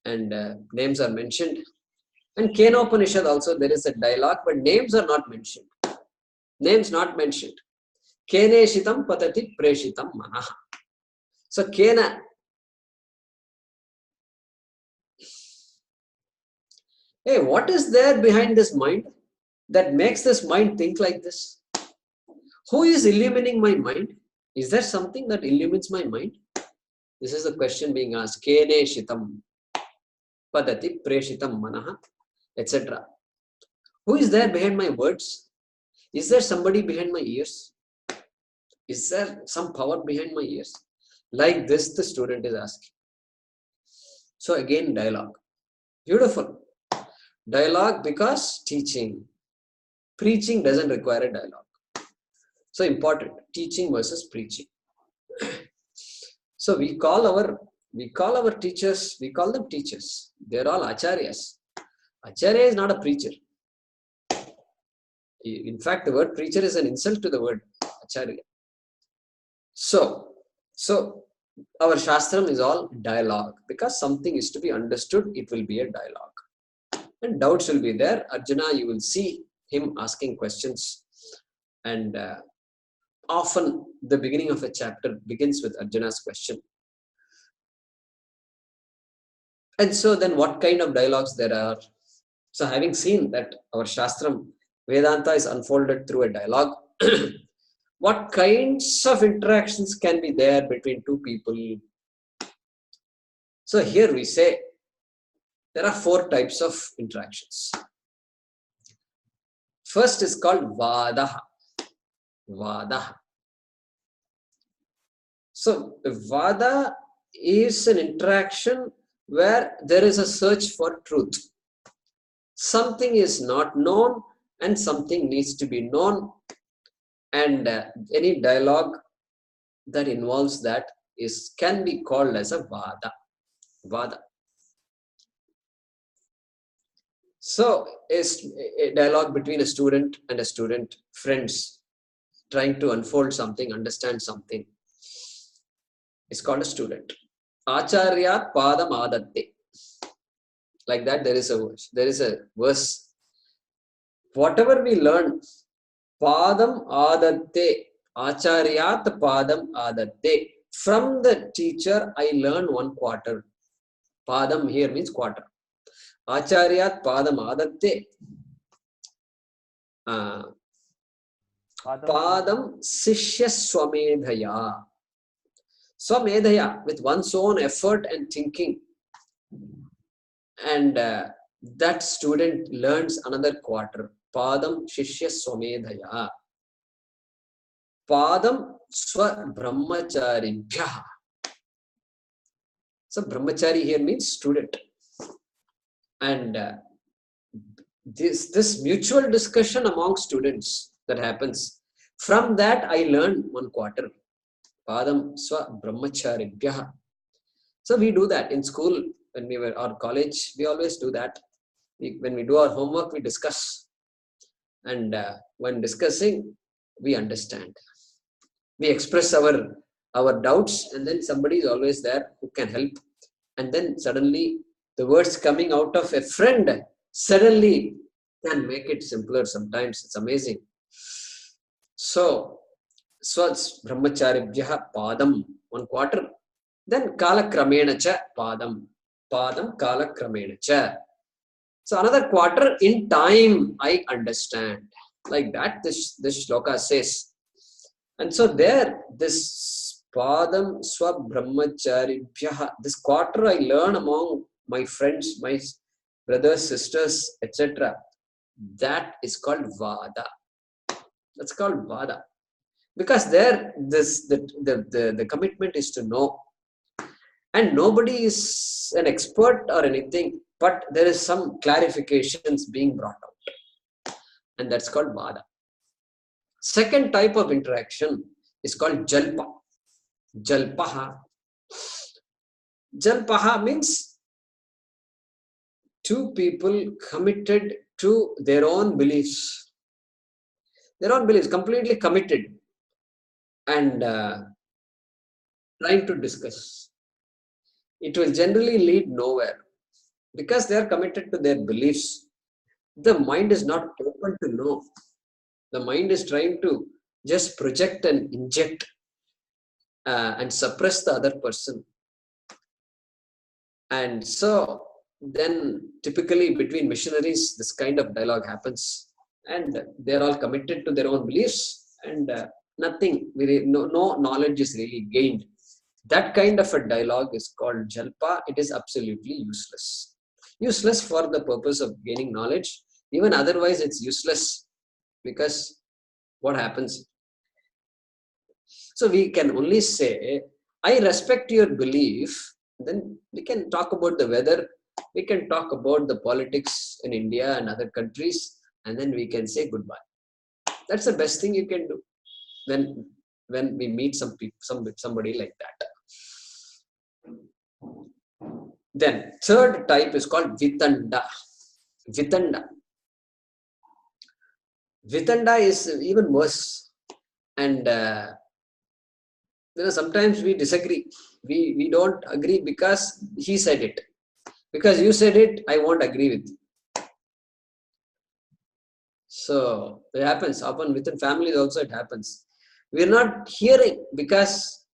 And names are mentioned. And Kena Upanishad also, there is a dialogue, but names are not mentioned. Names not mentioned. Keneshitam patati preshitam manaha. So Kena. Hey, what is there behind this mind that makes this mind think like this? Who is illumining my mind? Is there something that illumines my mind? This is the question being asked. Keneshitam padati preshitam manaha, etc. Who is there behind my words? Is there somebody behind my ears? Is there some power behind my ears? Like this, the student is asking. So again, dialogue. Beautiful. Dialogue because teaching. Preaching doesn't require a dialogue. So important. Teaching versus preaching. So we call our teachers, we call them teachers. They're all acharyas. Acharya is not a preacher. In fact, the word preacher is an insult to the word acharya. So our shastram is all dialogue. Because something is to be understood, it will be a dialogue. And doubts will be there. Arjuna, you will see him asking questions. And often the beginning of a chapter begins with Arjuna's question. And so then what kind of dialogues there are? So having seen that our shastram, Vedanta is unfolded through a dialogue, what kinds of interactions can be there between two people? So here we say there are 4 types of interactions. First is called Vadaha. Vadaha. So Vada is an interaction where there is a search for truth. Something is not known and something needs to be known, and any dialogue that involves that can be called as a vada. So a dialogue between a student and a student, friends, trying to unfold something, understand something, is called a student. Acharya padam adatte. Like that, there is a verse. Whatever we learn, padam adatte, acharyat padam adatte. From the teacher, I learn 1/4. Padam here means quarter. Acharyat padam adatte. Padam sishya swamedhaya. Swamedhaya, with one's own effort and thinking. And that student learns another 1/4. Padam shishya swamedhaya. Padam swa brahmacharibhya. So brahmachari here means student. And this mutual discussion among students that happens, from that I learn 1/4. Padam swa brahmacharibhya. So we do that in school. When we were or college, we always do that. When we do our homework, we discuss. And when discussing, we understand. We express our doubts, and then somebody is always there who can help. And then suddenly, the words coming out of a friend suddenly can make it simpler sometimes. It's amazing. So, swats brahmacharibhya padam 1/4. Then kala kramena cha padam. Padam kala kramena cha. So another 1/4, in time I understand. Like that, this shloka says. And so there, this padam swa brahmacharibhya, this 1/4 I learn among my friends, my brothers, sisters, etc. That is called vada. That's called vada. Because there, the commitment is to know. And nobody is an expert or anything, but there is some clarifications being brought out. And that's called vada. Second type of interaction is called jalpa. Jalpaha. Jalpaha means two people committed to their own beliefs. Their own beliefs, completely committed and trying to discuss. It will generally lead nowhere because they are committed to their beliefs. The mind is not open to know. The mind is trying to just project and inject and suppress the other person. And so then typically between missionaries, this kind of dialogue happens. And they're all committed to their own beliefs and no knowledge is really gained. That kind of a dialogue is called jalpa. It is absolutely useless. Useless for the purpose of gaining knowledge. Even otherwise, it's useless because what happens? So we can only say, I respect your belief. Then we can talk about the weather. We can talk about the politics in India and other countries. And then we can say goodbye. That's the best thing you can do when we meet somebody like that. Then third type is called vitanda. Vitanda. Vitanda is even worse. And sometimes we disagree. We don't agree because he said it. Because you said it, I won't agree with you. So it happens. Often within families also it happens. We're not hearing because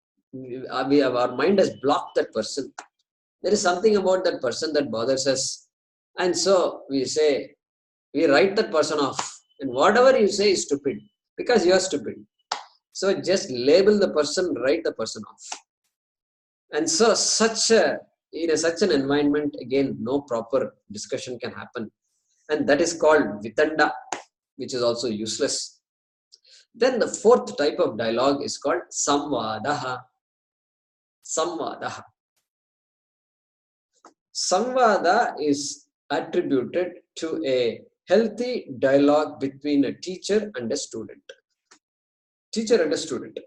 our mind has blocked that person. There is something about that person that bothers us. And so we write that person off. And whatever you say is stupid because you are stupid. So just label the person, write the person off. And so in such an environment, again, no proper discussion can happen. And that is called vitanda, which is also useless. Then the fourth type of dialogue is called samvadaha. Samvadaha. Samvada is attributed to a healthy dialogue between a teacher and a student. Teacher and a student.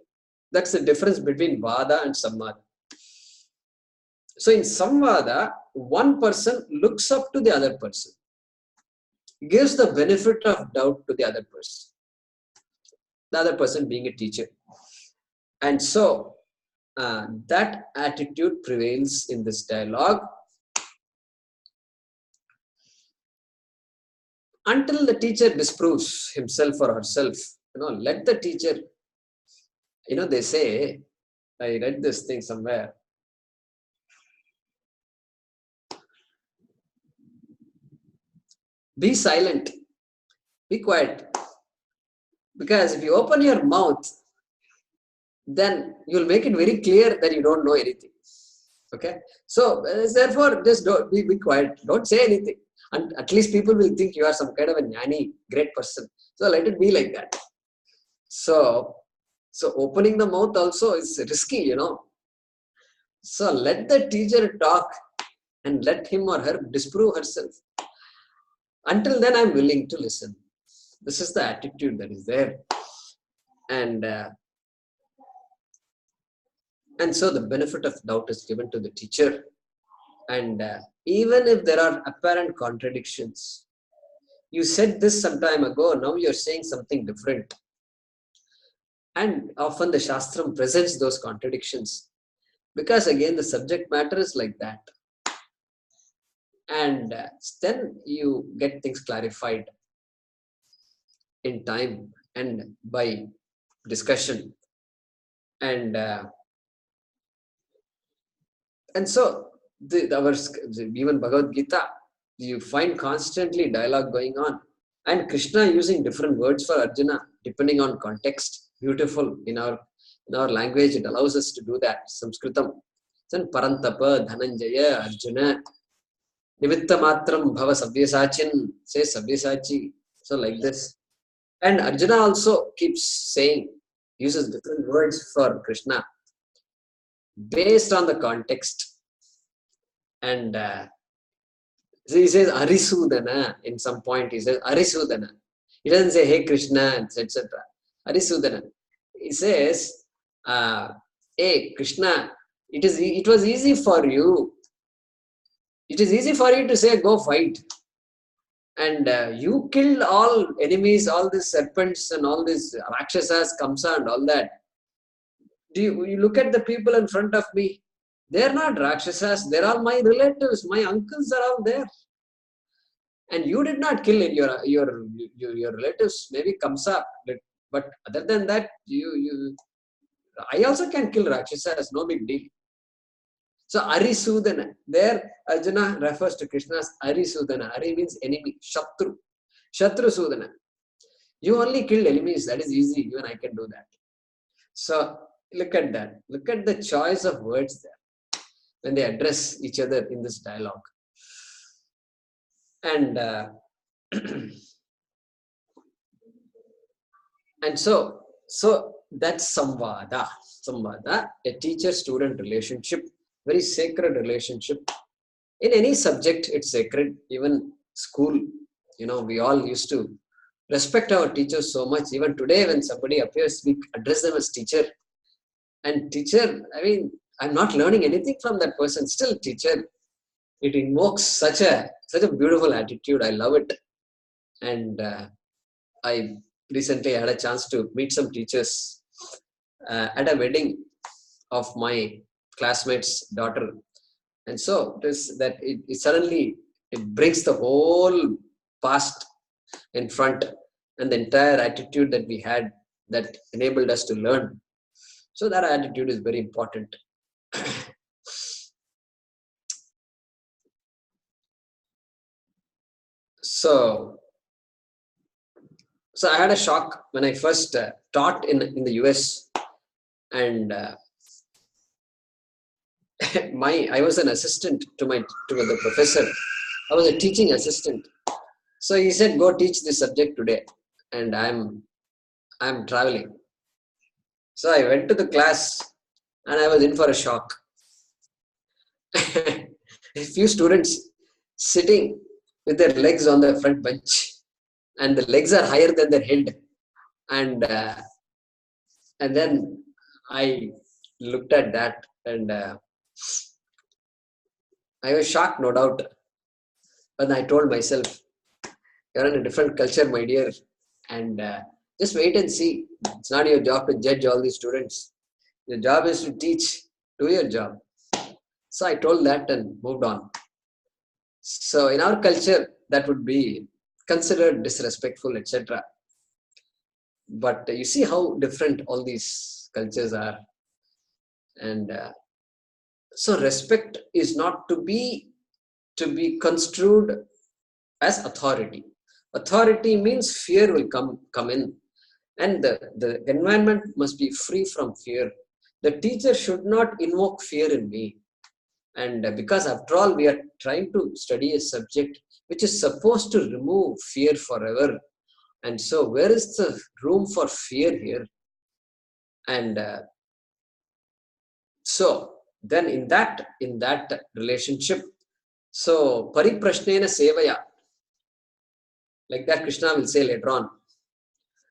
That's the difference between Vada and Samvada. So in Samvada, one person looks up to the other person, gives the benefit of doubt to the other person being a teacher. And so that attitude prevails in this dialogue until the teacher disproves himself or herself. Let the teacher, they say, I read this thing somewhere. Be silent, be quiet. Because if you open your mouth, then you'll make it very clear that you don't know anything. Okay? So, therefore, just don't be quiet. Don't say anything. And at least people will think you are some kind of a jnani, great person. So, let it be like that. So opening the mouth also is risky, So, let the teacher talk and let him or her disprove herself. Until then, I'm willing to listen. This is the attitude that is there. And so the benefit of doubt is given to the teacher. And even if there are apparent contradictions, you said this some time ago, now you're saying something different. And often the Shastram presents those contradictions. Because again, the subject matter is like that. And then you get things clarified in time and by discussion. And so even Bhagavad Gita, you find constantly dialogue going on. And Krishna using different words for Arjuna, depending on context. Beautiful in our language, it allows us to do that. Sanskritam. Then Parantapa, Dhananjaya, Arjuna. Nimitta matram bhava savyasachin, say sabyasachi. So like this. And Arjuna also keeps uses different words for Krishna based on the context. And so he says Arisudana in some point. He says Arisudana. He doesn't say hey Krishna, etc. Arisudana. He says, hey Krishna, it was easy for you. It is easy for you to say go fight. And you killed all enemies, all these serpents and all these Rakshasas, Kamsa and all that. You look at the people in front of me. They are not Rakshasas. They are all my relatives. My uncles are all there. And you did not kill your relatives. Maybe Kamsa. But other than that, I also can kill Rakshasas. No big deal. So Arisudana. There Arjuna refers to Krishna as Arisudana. Ari means enemy. Shatru. Shatru Sudana. You only killed enemies. That is easy. Even I can do that. So look at that. Look at the choice of words there when they address each other in this dialogue. And and so that's Samvada. Samvada, a teacher-student relationship, very sacred relationship. In any subject, it's sacred. Even school, we all used to respect our teachers so much. Even today, when somebody appears, we address them as teacher. And teacher, I'm not learning anything from that person. Still, teacher, it invokes such a beautiful attitude. I love it. And I recently had a chance to meet some teachers at a wedding of my classmate's daughter. And so it suddenly brings the whole past in front and the entire attitude that we had that enabled us to learn. So that attitude is very important. So I had a shock when I first taught in the US, and I was an assistant to the professor. I was a teaching assistant. So he said, go teach this subject today. And I'm traveling. So I went to the class and I was in for a shock. a few students sitting with their legs on the front bench, and the legs are higher than their head. And then I looked at that, and I was shocked, no doubt. But I told myself, you're in a different culture, my dear, and just wait and see. It's not your job to judge all these students. Your job is to teach. Do your job. So I told that and moved on. So in our culture, that would be considered disrespectful, etc. But you see how different all these cultures are. And so respect is not to be construed as authority. Authority means fear will come in, and the environment must be free from fear. The teacher should not invoke fear in me. And because after all, we are trying to study a subject which is supposed to remove fear forever. And so where is the room for fear here? And so then in that relationship, so pariprashnena sevaya, like that Krishna will say later on.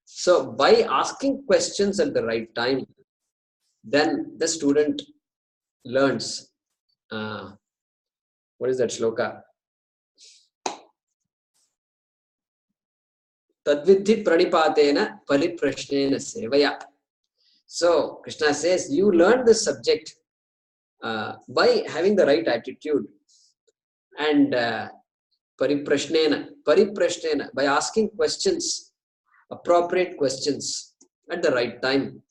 So by asking questions at the right time, then the student learns. What is that shloka? Tadvidhi pranipatena pariprashnena sevaya. So Krishna says, you learn this subject by having the right attitude, and pariprashnena, by asking questions, appropriate questions at the right time,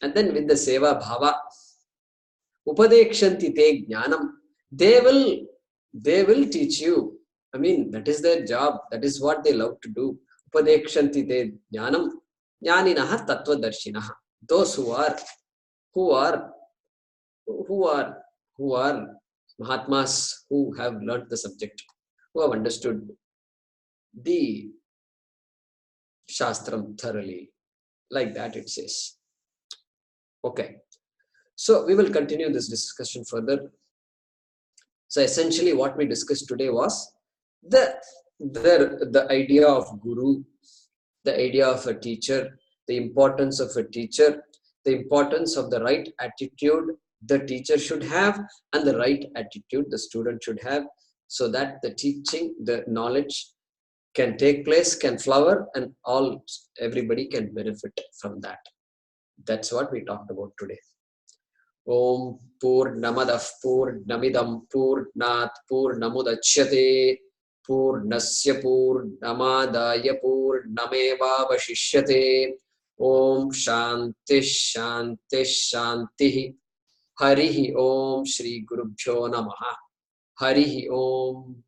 and then with the seva bhava, upadekshanti te jnanam, they will teach you. I mean, that is their job. That is what they love to do. Upadekshanti te jnanam, jnaninaha tattvadarshinaha. Those who are Mahatmas, who have learnt the subject, who have understood the Shastram thoroughly. Like that it says. Okay. So we will continue this discussion further. So essentially what we discussed today was the idea of guru, the idea of a teacher, the importance of a teacher, the importance of the right attitude the teacher should have, and the right attitude the student should have, so that the teaching, the knowledge can take place, can flower, and everybody can benefit from that. That's what we talked about today. Om Purnamadah Purnamidam Purnat Purnamudachyate Purnasya Purnamadaya Purnamevavashishyate. Om Shanti Shanti Shanti. Harihi Om Shri Gurubhyo Namaha. Harihi Om.